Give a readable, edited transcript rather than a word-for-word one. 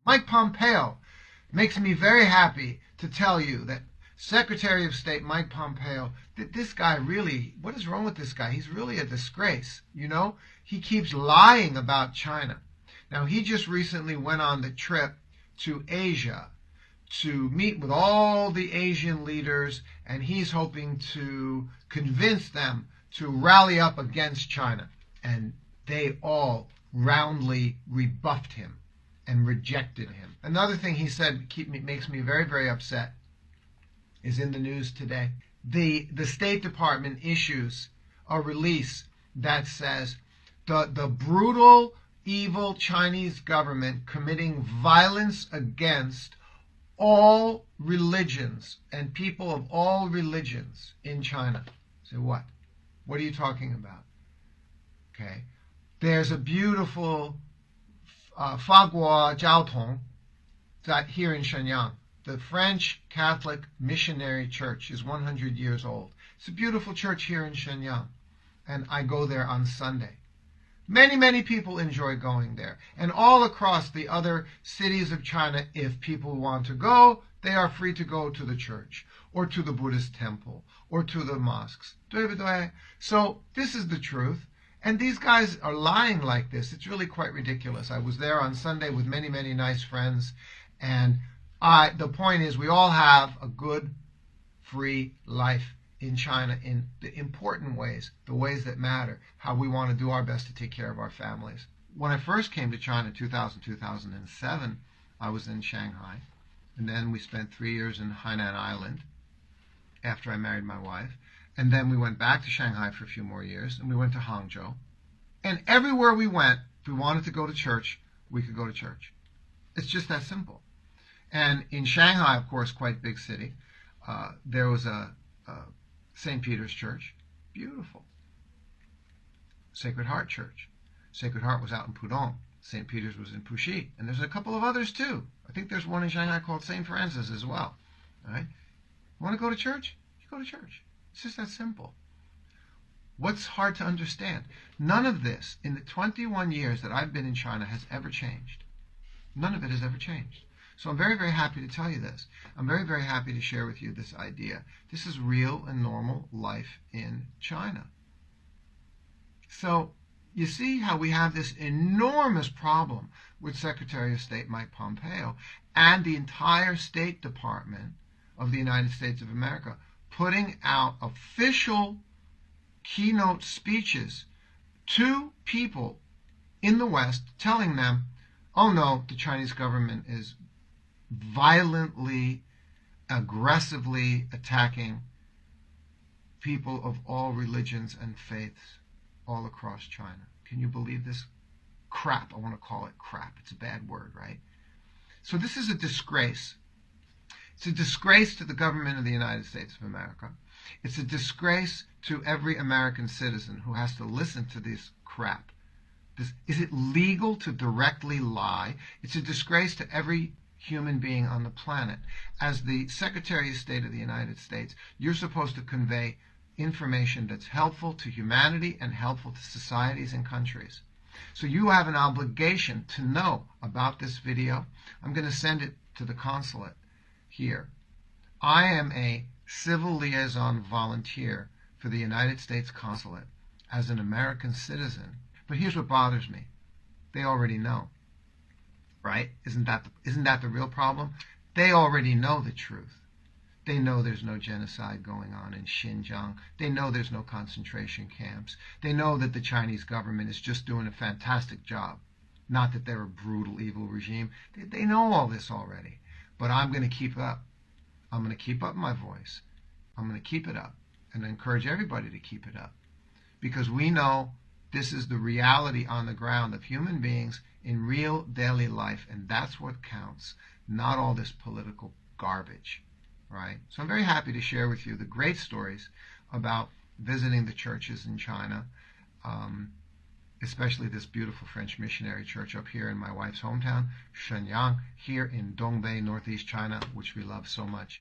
Mike Pompeo. Makes me very happy to tell you that Secretary of State Mike Pompeo, this guy really, what is wrong with this guy? He's really a disgrace, you know? He keeps lying about China. Now, he just recently went on the trip to Asia to meet with all the Asian leaders, and he's hoping to convince them to rally up against China. And they all roundly rebuffed him and rejected him. Another thing he said makes me very, very upset is in the news today. The State Department issues a release that says the brutal, evil Chinese government committing violence against all religions and people of all religions in China. Say what? What are you talking about? Okay. There's a beautiful Faguo Jiaotong that here in Shenyang. The French Catholic Missionary Church is 100 years old. It's a beautiful church here in Shenyang, and I go there on Sunday. Many, many people enjoy going there. And all across the other cities of China, if people want to go, they are free to go to the church, or to the Buddhist temple, or to the mosques. So this is the truth. And these guys are lying like this. It's really quite ridiculous. I was there on Sunday with many, many nice friends. And the point is, we all have a good, free life in China in the important ways, the ways that matter, how we want to do our best to take care of our families. When I first came to China in 2007, I was in Shanghai. And then we spent 3 years in Hainan Island after I married my wife. And then we went back to Shanghai for a few more years, and we went to Hangzhou. And everywhere we went, if we wanted to go to church, we could go to church. It's just that simple. And in Shanghai, of course, quite big city, there was a St. Peter's Church, beautiful. Sacred Heart Church. Sacred Heart was out in Pudong. St. Peter's was in Puxi. And there's a couple of others, too. I think there's one in Shanghai called St. Francis as well. All right? You want to go to church? You go to church. It's just that simple. What's hard to understand? None of this, in the 21 years that I've been in China, has ever changed. None of it has ever changed. So I'm very, very happy to tell you this. I'm very, very happy to share with you this idea. This is real and normal life in China. So you see how we have this enormous problem with Secretary of State Mike Pompeo and the entire State Department of the United States of America putting out official keynote speeches to people in the West telling them, oh no, the Chinese government is violently, aggressively attacking people of all religions and faiths all across China. Can you believe this? Crap. I want to call it crap. It's a bad word, right? So this is a disgrace. It's a disgrace to the government of the United States of America. It's a disgrace to every American citizen who has to listen to this crap. Is it legal to directly lie? It's a disgrace to every human being on the planet. As the Secretary of State of the United States, you're supposed to convey information that's helpful to humanity and helpful to societies and countries. So you have an obligation to know about this video. I'm going to send it to the consulate here. I am a civil liaison volunteer for the United States Consulate as an American citizen. But here's what bothers me. They already know. Right? Isn't that the real problem? They already know the truth. They know there's no genocide going on in Xinjiang. They know there's no concentration camps. They know that the Chinese government is just doing a fantastic job. Not that they're a brutal, evil regime. They know all this already. But I'm going to keep up. I'm going to keep up my voice. I'm going to keep it up and encourage everybody to keep it up. Because we know this is the reality on the ground of human beings in real daily life, and that's what counts, not all this political garbage, right? So I'm very happy to share with you the great stories about visiting the churches in China, especially this beautiful French missionary church up here in my wife's hometown, Shenyang, here in Dongbei, northeast China, which we love so much.